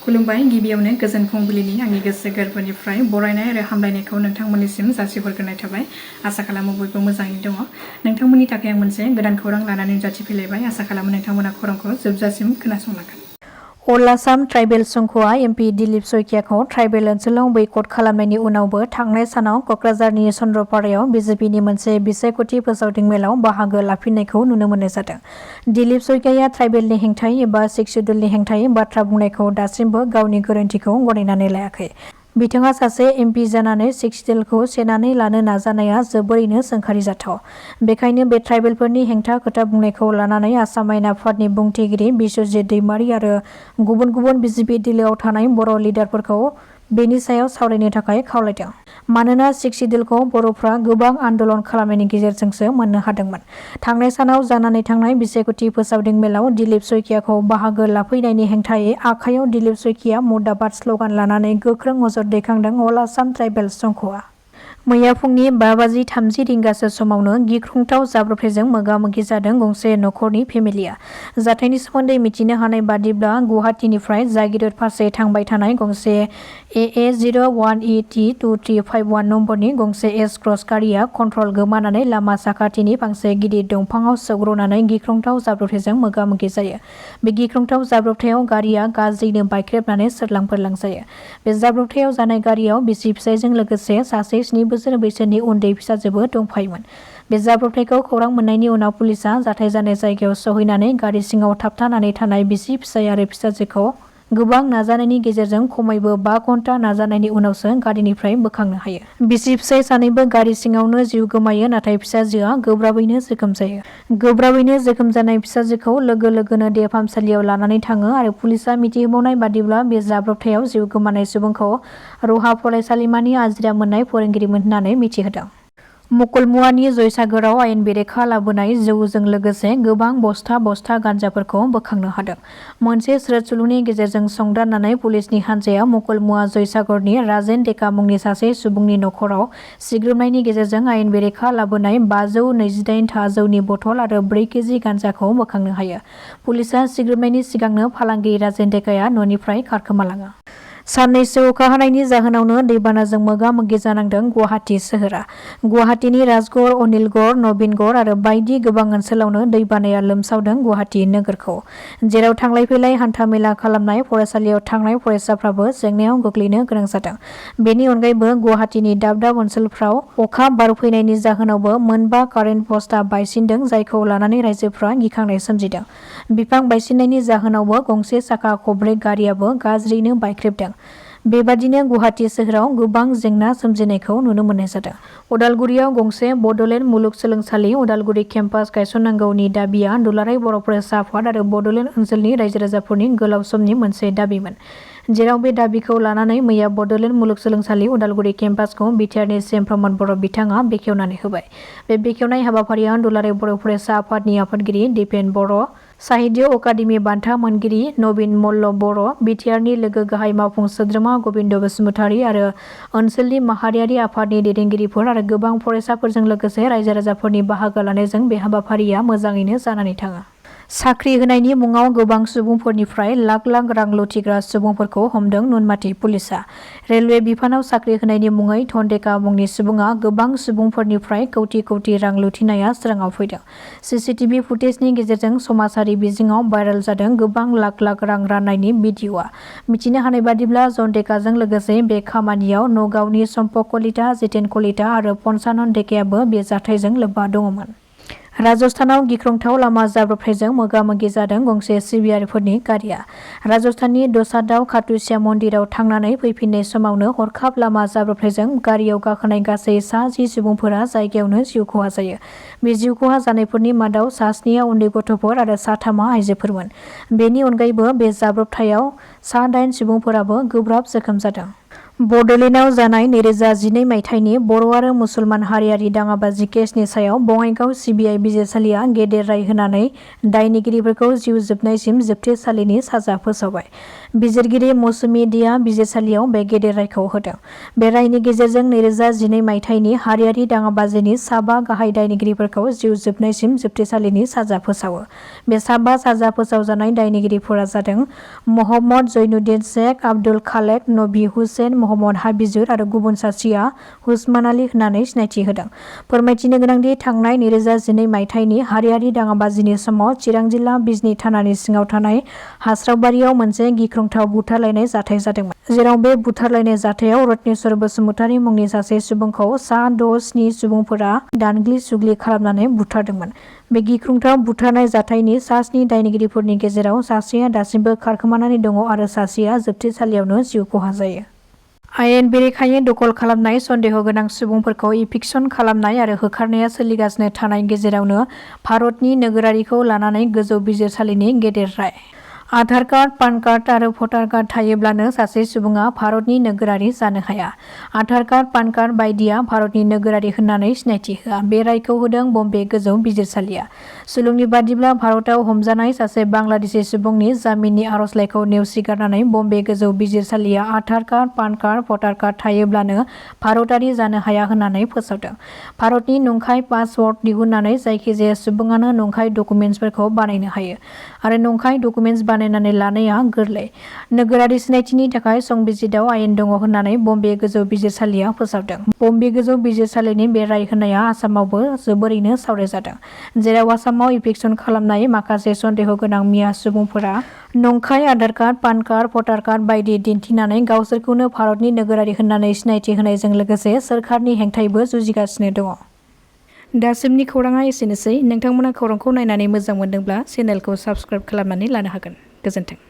खुलुमबाय गिबियावनो गोजोन फुंबिलिनि आंनि गोसो गोरबोनिफ्राय बरायनाय आरो हामलायनायखौ नोंथांमोननिसिम जासिहरग्रोनाय थाबाय। आसा खालामो बयबो मोजाङै दङ। नोंथांमोननि थाखाय आं मोनसे गोदान खौरां लानानै नुजाथिफैलायबाय। आसा खालामो नोंथांमोना खौरांखौ जोबजासिम खोनासंलांगोन। अल आसाम ट्राइबेल संघआ एमपि दिलीप सयकियाखौ ट्राइबेल ओनसोलाव बैकट खालामनायनि उनावबो थांनाय सानाव कक्राझारनि चन्द्रपारायाव बिजेपिनि मोनसे बिसायख'थि फोसावदिं मेलाव बाहागो लाफिननायखौ नुनो मोननाय जादों। दिलीप सयकियाया ट्राइबेलनि हेंथायै एबा सिक्स शेड्युलनि हेंथायै बाथ्रा बुंनायखौ दासिमबो गावनि गोरोन्थिखौ गनायनानै लायाखै। बिथाङा सासे एमपि जानानै सिक्स शेड्युलखौ सेनानै लानो नाजानाया जोबोरैनो सोंखारिजाथाव। बेखायनो बे ट्राइबेलफोरनि हेंथा खोथा बुंनायखौ लानानै आसाम आयेन आफादनि बुंथिगिरि बिश्वजित दैमारी आरो गुबुन गुबुन बिजेपि दोलोआव थानाय बर' लिडारफोरखौ बेनि सायाव सावरायनो थाखाय खावलायदों। मानोना सिक्स शेड्युलखौ बर'फ्रा गोबां आन्दलन खालामनायनि गेजेरजोंसो मोननो हादोंमोन। थांनाय सानाव जानानै थांनाय बिसायख'थि फोसावदिं मेलाव दिलीप सयकियाखौ बाहागो लाफैनायनि हेंथायै आखायाव दिलीप सयकिया मुर्दाबाद स्लगान लानानै गोख्रों अजद दैखांदों अल आसाम ट्राइबेल संघआ। मैया फुंनि 5:30 रिंगासो समावनो गिख्रंथाव जाब्रबथायजों मोगा-मोगि जादों गंसे नखरनि फेमिलिया। जाथायनि सोमोन्दै मिथिनो हानाय बादिब्ला गुवाहाटीनिफ्राय जागिरद फारसे थांबाय थानाय गंसे AA01ET2351 नम्बरनि गंसे एस क्रस गारिया कन्ट्रल गोमानानै लामा साखाथिनि फांसे गिदिर दंफाङाव सौग्रावनानै गिख्रंथाव जाब्रबथायजों मोगा-मोगि जायो। बे गिख्रंथाव जाब्रबथायाव गारिया गाज्रियैनो बायख्रेबनानै सोरलां-फोरलां जायो। बे जाब्रबथायाव जानाय गारियाव बिसि-फिसायजों लोगोसे सासे 7 बोसोर बैसोनि उन्दै फिसाजोबो दंफायोमोन। बे जाब्रबथायखौ खौरां मोननायनि उनाव पुलिसआ जाथाय जानाय जायगायाव सहैनानै गारि सिङाव थाबथानानै थानाय बिसि-फिसाय आरो फिसाजोखौ गोबां नाजानायनि गेजेरजों खमैबो 5 घन्टा नाजानायनि उनावसो गारिनिफ्राय बोखांनो हायो। बिसि-फिसाय सानैबो गारि सिङावनो जिउ गोमायो, नाथाय फिसाजोआ गोब्राबैनो जोखोम जायो। गोब्राबैनो जोखोम जानाय फिसाजोखौ लोगो लोगोनो देहा फाहामसालियाव लानानै थाङो आरो पुलिसआ मिथिहोबावनाय बादिब्ला बे जाब्रबथायाव जिउ गोमानाय सुबुंखौ रहा फरायसालिमानि आजिरा मोननाय फोरोंगिरिमोन होननानै मिथिहोदों। मुकुलमुवानि जयसागराव आयेन बेरेखा लाबोनाय जौजों लोगोसे गोबां बस्था गान्जाफोरखौ बोखांनो हादों। मोनसे स्रोद सुलुंनि गेजेरजों संदाननानै पुलिसनि हान्जाया मुकुलमुवा जयसागरनि राजेन डेका मुंनि सासे सुबुंनि नखराव सिग्रोमनायनि गेजेरजों आयेन बेरेखा लाबोनाय 528 था जौनि बथल आरो 4 केजि गान्जाखौ बोखांनो हायो। पुलिसआ सिग्रोमनायनि सिगांनो फालांगिरि राजेन डेकाया न'निफ्राय खारखोमालाङो। साननैसो अखा हानायनि जाहोनावनो दैबानाजों मोगा-मोगि जानांदों गुवाहाटी सोहोरा। गुवाहाटीनि राजगड़, अनिलगड़, नवीनगड़ आरो बायदि गोबां ओनसोलावनो दैबानाया लोमसावदों गुवाहाटी नोगोरखौ। जेराव थांलाय-फैलाय हान्था-मेला खालामनाय फरायसालियाव थांनाय फरायसाफ्राबो जेंनायाव गोग्लैनो गोनां जादों। बेनि अनगायैबो गुवाहाटीनि दाब दाब ओनसोलफ्राव अखा बार फैनायनि जाहोनावबो 4 कारेन्ट पस्टआ बायसिनदों, जायखौ लानानै राइजोफ्रा गिखांनाय सोमजिदों। बिफां बायसिननायनि जाहोनावबो गंसे साखा खबब्रै गारियाबो गाज्रियैनो बायख्रेबदों। बेबादिनो गुवाहाटी सोहोराव गोबां जेंना सोमजिनायखौ नुनो मोननाय जादों। उदालगुरियाव गंसे बड'लेण्ड मुलुगसोलोंसालि उदालगुरि केम्पास गायसननांगौनि दाबिया दुलाराय बर' फरायसा आफाद आरो बड'लेण्ड ओनसोलनि रायजो-राजाफोरनि गोलाव समनि मोनसे दाबिमोन। जेराव बे दाबिखौ लानानै मैया बड'लेण्ड मुलुगसोलोंसालि उदालगुरि केम्पासखौ बिटिआरनि सिएम प्रमद बर' बिथाङा बेखेवनानै होबाय। बे बेखेवनाय हाबाफारियाव दुलाराय बर' फरायसा आफादनि आफादगिरि दिपेन बर', साहित्य अकादेमि बान्था मोनगिरि नवीन मल्ल बर', बिटिआरनि लोगो गाहाय मावफुं सोद्रोमा गबिन्द बसुमतारी आरो ओनसोलनि माहारियारि आफादनि दैदेनगिरिफोर आरो गोबां फरायसाफोरजों लोगोसे रायजो-राजाफोरनि बाहागो लानायजों बे हाबाफारिया मोजाङैनो जानानै थाङो। साख्रि होनायनि मुङाव गोबां सुबुंफोरनिफ्राय लाख लाख रां लुथिग्रा सुबुंफोरखौ हमदों नुनमाथि पुलिसआ। रेलवे बिफानाव साख्रि होनायनि मुङै धनडेका मुंनि सुबुङा गोबां सुबुंफोरनिफ्राय कौटि कौटि रां लुथिनाया सोराङाव फैदों। सिसिटिभि फुटेजनि गेजेरजों समाजारि बिजोङाव भाइरेल जादों गोबां लाख लाख रां राननायनि भिडिअ'आ। मिथिनो हानाय बादिब्ला जन-डेकाजों लोगोसे बे खामानियाव नगावनि सम्पक कलिता, जितेन कलिता आरो पन्चानन डेकायाबो बे जाथायजों लोब्बा दङमोन। राजस्थानाव गिख्रंथाव लामा जाब्रबथायजों मोगा-मोगि जादों गंसे सिबियारिफोरनि गारिया। राजस्थाननि दसादाव खाटुश्या मन्दिराव थांनानै फैफिननाय समावनो हरखाब लामा जाब्रबथायजों गारियाव गाखोनाय गासै 10 सुबुंफोरा जायगायावनो जिउ खहा जायो। बे जिउ खहा जानायफोरनि मादाव 7 उन्दै गथ'फोर आरो 3 आइजोफोरमोन। बेनि अनगायैबो बे जाब्रबथायाव 8 सुबुंफोराबो गोब्राब जोखोम जादों। बड'लेण्डआव जानाय 2012 मायथाइनि बर' आरो मुसलमान हारियारि दाङाबाजि केसनि सायाव बङाइगाव सिबिआइ बिजिरसालिया गेदेर राय होनानै दायनिगिरिफोरखौ जिउ जोबनायसिम जोबथेसालिनि साजा फोसावबाय। बिजिरगिरि मौसुमि दिया बिजिरसालियाव बे गेदेर रायखौ होदों। बे रायनि गेजेरजों 2012 मायथाइनि हारियारि दाङाबाजिनि साबा गाहाय दायनिगिरिफोरखौ जिउ जोबनायसिम जोबथेसालिनि साजा फोसावो। बे साबा साजा फोसावजानाय दायनिगिरिफोरा जादों मोहम्मद जैनुद्दिन शेख, आब्दुल खालेक, नबी हुसैन, मोहम्मद हाबिजुर आरो गुबुन सासेया हुसमान आली होननानै सिनायथि होदों। फोरमायथिनो गोनांदि थांनाय 2012 मायथाइनि हारियारि दाङाबाजिनि समाव चिरां जिल्ला बिजनी थानानि सिङाव थानाय हास्रावबारियाव मोनसे गिख्रंथाव बुथारलायनाय जाथाय जादोंमोन। जेराव बे बुथारलायनाय जाथायाव रत्नेश्वर बसुमतारी मुंनि सासे सुबुंखौ सा 6-7 सुबुंफोरा दानग्लि सुग्लि खालामनानै बुथारदोंमोन। बे गिख्रंथाव बुथारनाय जाथायनि सा 7 दायनिगिरिफोरनि गेजेराव सासेया दासिमबो खारखोमानानै दङ आरो सासेया जोबथेसालियावनो जिउ खहा जायो। आयेन बेरेखायै दखल खालामनाय सन्देह गोनां सुबुंफोरखौ इभिक्सन खालामनाय आरो होखारनाया सोलिगासिनो थानाय गेजेरावनो भारतनि नोगोरारिखौ लानानै गोजौ बिजिरसालिनि गेदेर राय। आधार कार्ड, पान कार्ड आरो भटार कार्ड थायोब्लानो सासे सुबुङा भारतनि नोगोरारि जानो हाया। आधार कार्ड, पान कार्ड बायदिया भारतनि नोगोरारि होननानै सिनायथि होआ। बे रायखौ होदों बम्बे गोजौ बिजिरसालिया। सुलुंनि बादिब्ला भारताव हमजानाय सासे बांलादेशी सुबुंनि जामिननि आर'जलाइखौ नेवसिगारनानै बम्बे गोजौ बिजिरसालिया आधार कार्ड, पान कार्ड, भटार कार्ड थायोब्लानो भारतारि जानो हाया होननानै फोसावदों। भारतनि नंखाय पासवर्ड दिहुननानै जायखिजाया सुबुङानो नंखाय डकुमेन्टसफोरखौ बानायनो हायो आरो नंखाय डकुमेन्टस बानायनानै लानाया गोरलै। नोगोरारि सिनायथिनि थाखाय संबिजिताव आयेन दङ होननानै बम्बे गोजौ बिजिरसालिया फोसावदों। बम्बे गोजौ बिजिरसालिनि बे राय होनाया आसामावबो जोबोरैनो सावरायजादों। जेराव आसामाव इभिक्सन खालामनाय माखासे सन्देह गोनां मिया सुबुंफोरा नंखाय आधार कार्ड, पान कार्ड, भटार कार्ड बायदि दिन्थिनानै गावसोरखौनो भारतनि नोगोरारि होननानै सिनायथि होनायजों लोगोसे सोरखारनि हेंथायैबो जुजिगासिनो दङ। दासिमनि खौराङा एसेनोसै। नोंथांमोना खौरांखौ नायनानै मोजां मोनदोंब्ला चेनेलखौ साबस्क्राइब खालामनानै लानो हागोन। गोजोन्थों।